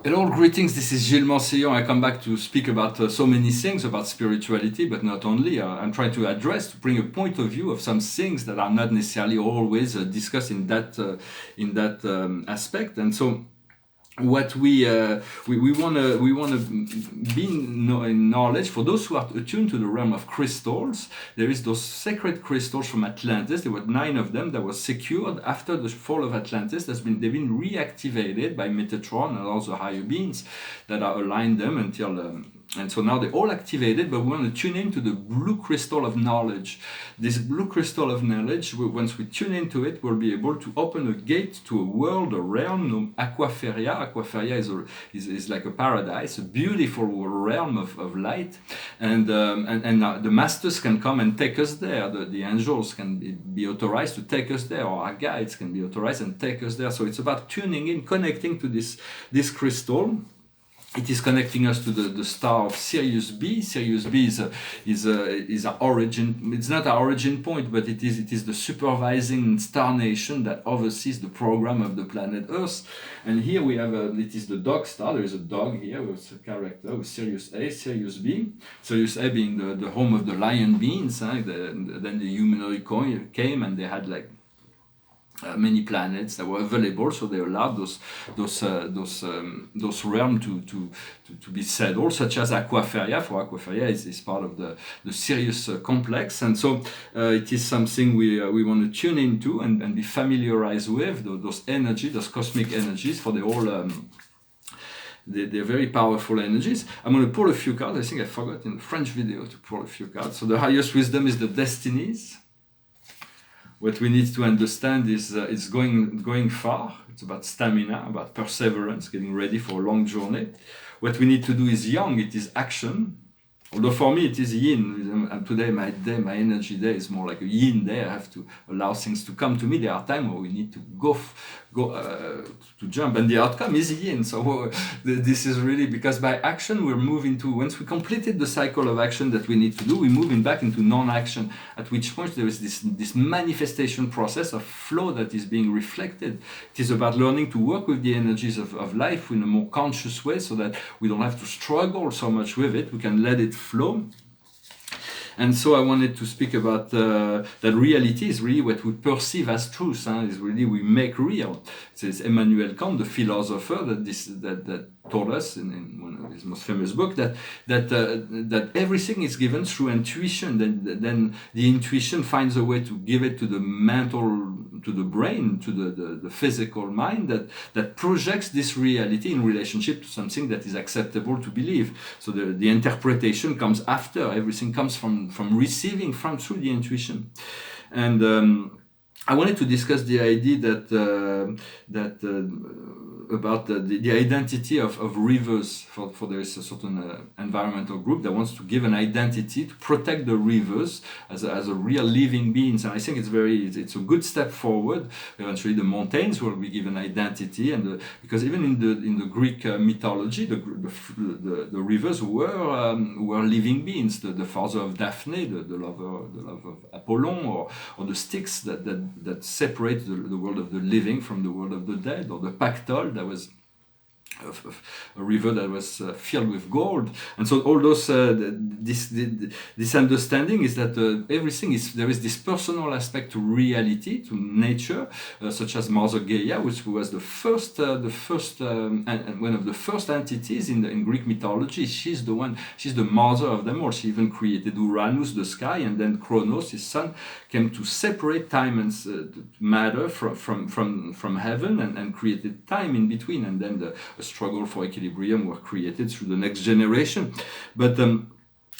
Hello, greetings. This is Gilles Mansillon. I come back to speak about so many things about spirituality, but not only. I'm trying to bring a point of view of some things that are not necessarily always discussed in that aspect. And so, what we want to be in knowledge. For those who are attuned to the realm of crystals, there is those sacred crystals from Atlantis. There were 9 of them that were secured after the fall of Atlantis. They've been reactivated by Metatron and also higher beings that are aligned them until. And so now they're all activated, but we want to tune into the blue crystal of knowledge. This blue crystal of knowledge, once we tune into it, we'll be able to open a gate to a world, a realm known Aquaferia. Aquaferia is like a paradise, a beautiful realm of light. And the masters can come and take us there. The angels can be authorized to take us there, or our guides can be authorized and take us there. So it's about tuning in, connecting to this crystal. It is connecting us to the star of Sirius B. Sirius B is our origin. It's not our origin point, but it is the supervising star nation that oversees the program of the planet Earth. And here we have it is the dog star. There is a dog here with a character with Sirius A, Sirius B. Sirius A being the home of the lion beings. Then the humanoid came and they had like many planets that were available, so they allowed those realms to be settled, such as Aquaferia. For Aquaferia is part of the Sirius complex, and so it is something we want to tune into and be familiarized with those energies, those cosmic energies, for the whole. They're very powerful energies. I'm going to pull a few cards. I think I forgot in the French video to pull a few cards. So the highest wisdom is the destinies. What we need to understand is it's going far. It's about stamina, about perseverance, getting ready for a long journey. What we need to do is yang. It is action. Although for me it is yin. And today my energy day is more like a yin day. I have to allow things to come to me. There are times where we need to go to jump, and the outcome is yin. So this is really because by action we're moving to, once we completed the cycle of action that we need to do, we're moving back into non-action, at which point there is this manifestation process of flow that is being reflected. It is about learning to work with the energies of life in a more conscious way, so that we don't have to struggle so much with it. We can let it flow. And so I wanted to speak about that reality is really what we perceive as truth. Is really we make real. It's Immanuel Kant, the philosopher, that told us in one of his most famous books that everything is given through intuition. Then the intuition finds a way to give it to the mental, to the brain, to the physical mind that projects this reality in relationship to something that is acceptable to believe. So the interpretation comes after. Everything comes from receiving through the intuition. And I wanted to discuss the idea about the identity of rivers. For there is a certain environmental group that wants to give an identity to protect the rivers as a real living beings, and I think it's a good step forward. Eventually, the mountains will be given identity, and because even in the Greek mythology, the rivers were living beings. The father of Daphne, the love of Apollon, or the Styx that separate the world of the living from the world of the dead, or the Pactol that was a river that was filled with gold. And so all those this understanding is that everything is, there is this personal aspect to reality, to nature, such as Mother Gaia, which was the first and one of the first entities in Greek mythology. She's the mother of them all. She even created Uranus, the sky, and then Kronos, his son, came to separate time and matter from heaven and created time in between, and then a struggle for equilibrium were created through the next generation. But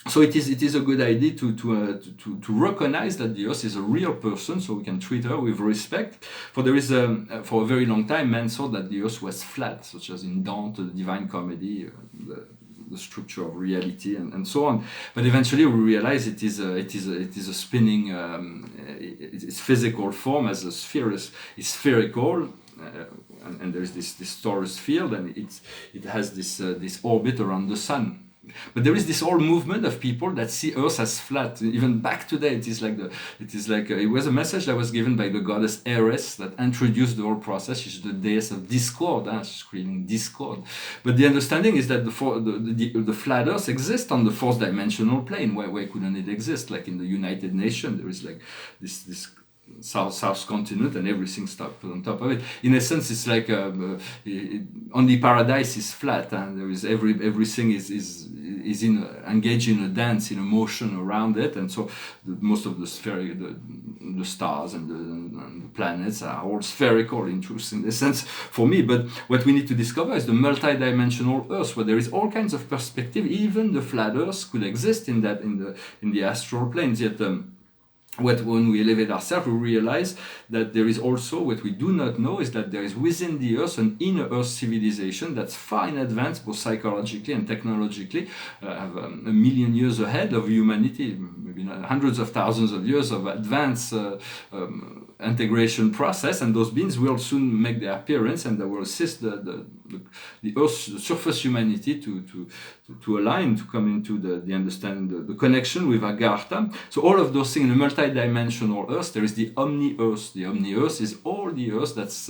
so it is a good idea to recognize that the Earth is a real person, so we can treat her with respect. For there is for a very long time, men thought that the Earth was flat, such as in Dante, the Divine Comedy, the structure of reality, and so on. But eventually we realize it is a spinning, its physical form as a sphere is spherical. And there is this torus field, and it has this orbit around the sun. But there is this whole movement of people that see Earth as flat. Even back today, it was a message that was given by the goddess Eris that introduced the whole process. She's the deity of discord. She's creating discord. But the understanding is that the flat Earth exists on the fourth dimensional plane. Why couldn't it exist? Like in the United Nations, there is like this South continent and everything stuck on top of it. In a sense, it's like only paradise is flat, and there is everything is engaged in a dance, in a motion around it, and so most of the stars and the planets are all spherical in truth, in a sense, for me. But what we need to discover is the multi-dimensional Earth, where there is all kinds of perspective. Even the flat Earth could exist in the astral planes. Yet. When we elevate ourselves, we realize that there is also, what we do not know is that there is within the Earth an inner Earth civilization that's far in advance, both psychologically and technologically, have a million years ahead of humanity, maybe hundreds of thousands of years of advanced integration process, and those beings will soon make their appearance, and they will assist the Earth's surface humanity to align, to come into the understanding, the connection with Agartha. So all of those things in a multi-dimensional Earth, there is the Omni-Earth. The Omni-Earth is all the Earth, that's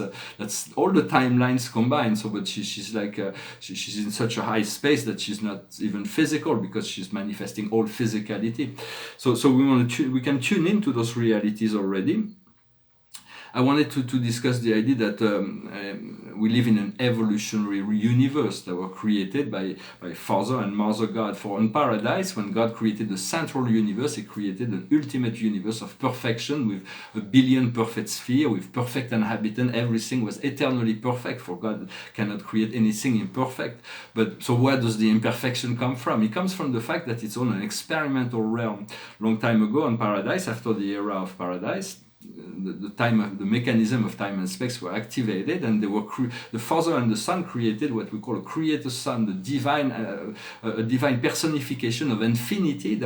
all the timelines combined. So, but she's like, she's in such a high space that she's not even physical, because she's manifesting all physicality. So we can tune into those realities already. I wanted to discuss the idea that we live in an evolutionary universe that were created by Father and Mother God. For in paradise, when God created the central universe, He created an ultimate universe of perfection with a billion perfect spheres, with perfect inhabitant. Everything was eternally perfect, for God cannot create anything imperfect. But so where does the imperfection come from? It comes from the fact that it's on an experimental realm. Long time ago in paradise, after the era of paradise, the mechanism of time and space were activated, and they were the Father and the Son created what we call a creator Son, the divine, a divine personification of infinity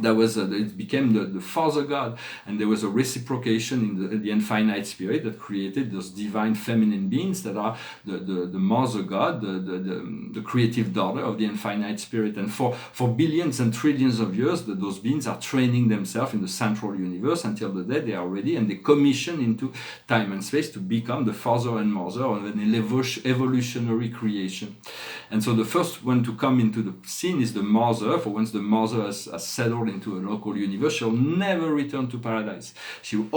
it became the Father God, and there was a reciprocation in the infinite spirit that created those divine feminine beings that are the Mother God, the creative daughter of the infinite spirit. And for billions and trillions of years, those beings are training themselves in the central universe until the day they are ready, and they commission into time and space to become the Father and Mother of an evolutionary creation. And so the first one to come into the scene is the Mother. For once the Mother has settled into a local universe, she'll never return to paradise. She'll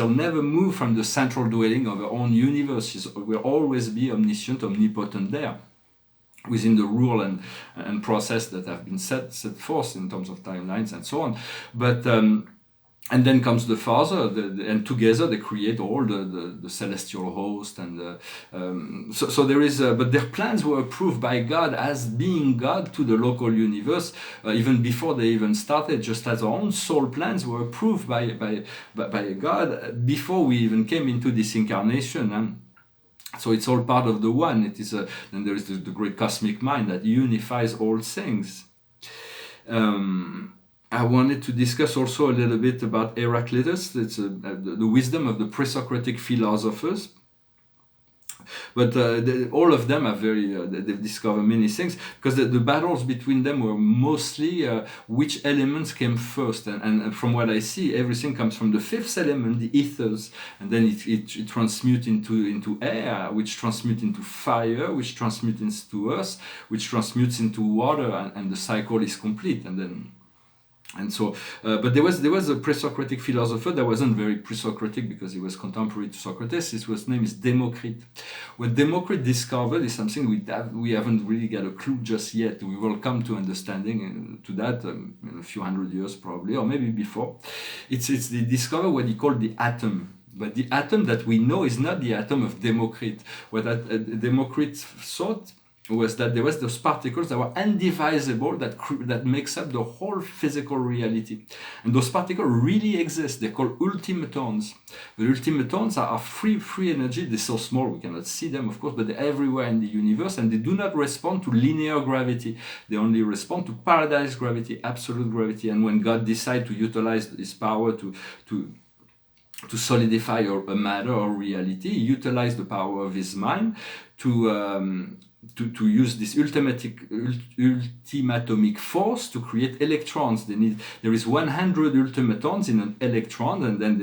never move from the central dwelling of her own universe. She will always be omniscient, omnipotent there, within the rule and process that have been set forth in terms of timelines and so on. But and then comes the Father, and together they create all the celestial host, and so there is. But their plans were approved by God as being God to the local universe, even before they even started. Just as our own soul plans were approved by God before we even came into this incarnation. So it's all part of the one. It is, and there is the great cosmic mind that unifies all things. I wanted to discuss also a little bit about Heraclitus. It's the wisdom of the pre-Socratic philosophers. But all of them are they've discovered many things, because the battles between them were mostly which elements came first. And from what I see, everything comes from the fifth element, the ethers, and then it transmutes into air, which transmutes into fire, which transmutes into earth, which transmutes into water, and the cycle is complete. And so, but there was a pre-Socratic philosopher that wasn't very pre-Socratic because he was contemporary to Socrates. His name is Democritus. What Democritus discovered is something we haven't really got a clue just yet. We will come to understanding to that in a few hundred years probably, or maybe before. They discovered what he called the atom. But the atom that we know is not the atom of Democritus. What Democritus thought was that there was those particles that were indivisible, that makes up the whole physical reality. And those particles really exist. They're called ultimatons. The ultimatons are free energy. They're so small we cannot see them, of course, but they're everywhere in the universe, and they do not respond to linear gravity. They only respond to paradise gravity, absolute gravity. And when God decided to utilize his power to to solidify a matter or reality. He utilized the power of his mind to use this ultimatomic force to create electrons. There is 100 ultimatons in an electron, and then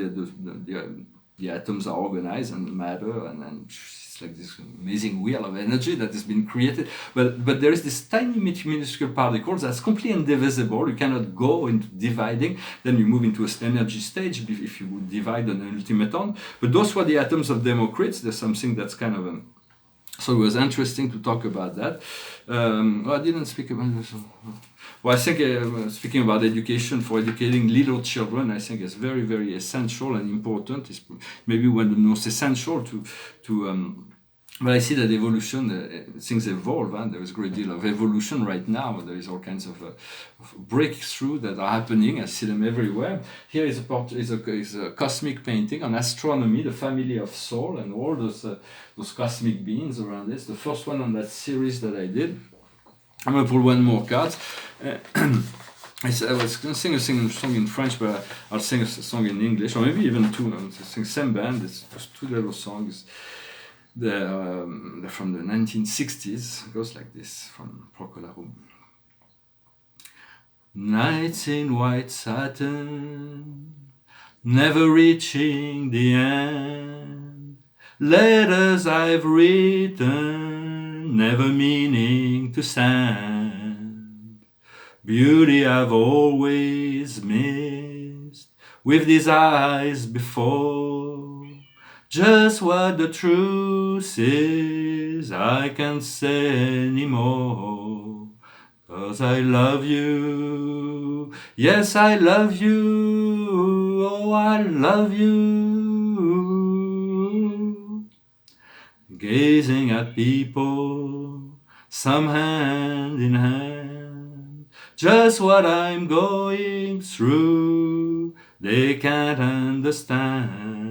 the atoms are organized and matter, and it's like this amazing wheel of energy that has been created. But there is this tiny minuscule particle that's completely indivisible. You cannot go into dividing. Then you move into an energy stage if you would divide an ultimaton. But those were the atoms of Democritus. There's something that's kind of so it was interesting to talk about that. Well, I didn't speak about this. Well, I think speaking about education, for educating little children, I think it's very, very essential and important. It's maybe one of the most essential but I see that evolution, things evolve, and there is a great deal of evolution right now. There is all kinds of breakthroughs that are happening. I see them everywhere. Here is a cosmic painting on astronomy, the family of Soul, and all those cosmic beings around this. The first one on that series that I did. I'm going to pull one more card. I was going to sing a song in French, but I'll sing a song in English, or maybe even two. I'm sing same band. It's just two little songs. They're from the 1960s. It goes like this, from Procolarum. Nights in white satin, never reaching the end. Letters I've written, never meaning to send. Beauty I've always missed, with these eyes before. Just what the truth is, I can't say anymore. 'Cause I love you, yes I love you, oh I love you. Gazing at people, some hand in hand, just what I'm going through, they can't understand.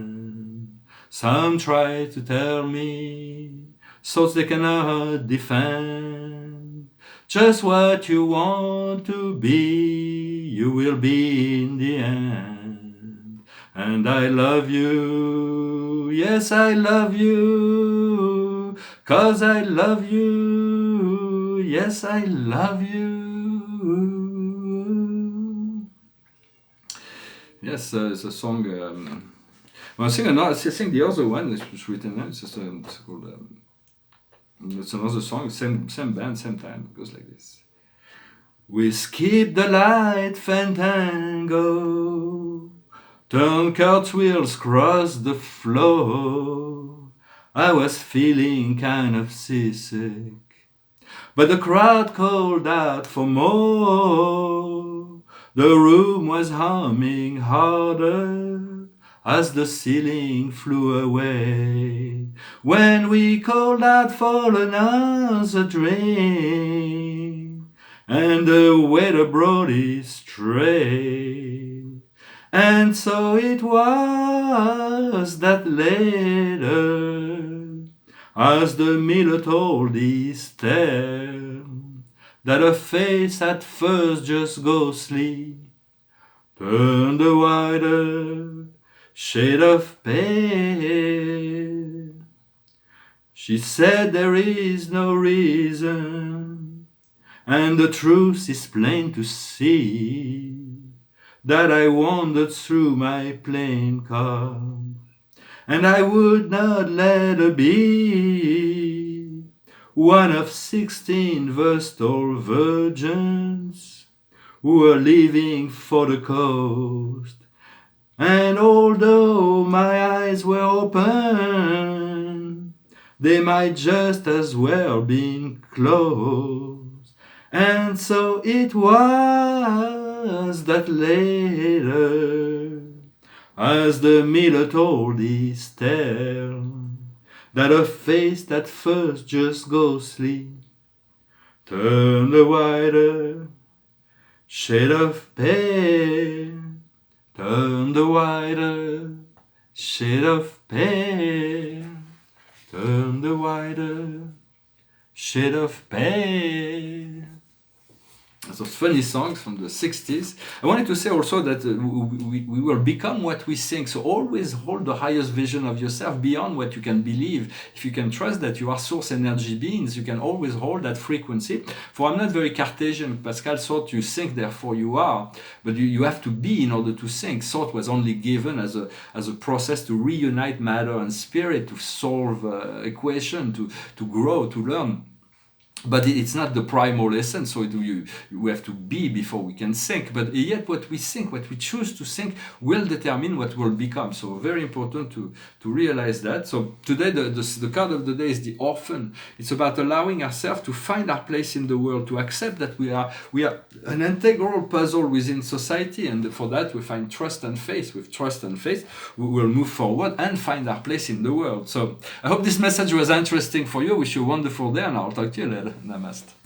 Some try to tell me, thoughts they cannot defend. Just what you want to be, you will be in the end. And I love you, yes I love you, 'cause I love you, yes I love you. Yes, it's a song. Well, I think the other one is written. It's called. It's another song. Same band, same time. It goes like this. We skip the light fantango, turn cartwheels, cross the floor. I was feeling kind of seasick, but the crowd called out for more. The room was humming harder as the ceiling flew away, when we called out for another drink, and the waiter brought his tray. And so it was that later, as the miller told his tale, that a face at first just ghostly turned a wider shade of pale. She said there is no reason, and the truth is plain to see, that I wandered through my plain car, and I would not let her be one of 16 Vestal virgins who were leaving for the coast. And although my eyes were open, they might just as well been closed. And so it was that later, as the miller told his tale, that a face that first just ghostly turned a wider shade of pale. Turn the wider shade of pale. Turn the wider shade of pale. those funny songs from the 60s. I wanted to say also that we will become what we think. So always hold the highest vision of yourself beyond what you can believe. If you can trust that you are source energy beings, you can always hold that frequency. For I'm not very Cartesian. Pascal thought you think, therefore you are. But you have to be in order to think. Thought was only given as a process to reunite matter and spirit, to solve equation, to grow, to learn. But it's not the primal essence, so you have to be before we can think. But yet what we think, what we choose to think, will determine what will become. So very important to realize that. So today the card of the day is the orphan. It's about allowing ourselves to find our place in the world, to accept that we are an integral puzzle within society, and for that we find trust and faith. With trust and faith, we will move forward and find our place in the world. So I hope this message was interesting for you. Wish you a wonderful day, and I'll talk to you later. Namaste.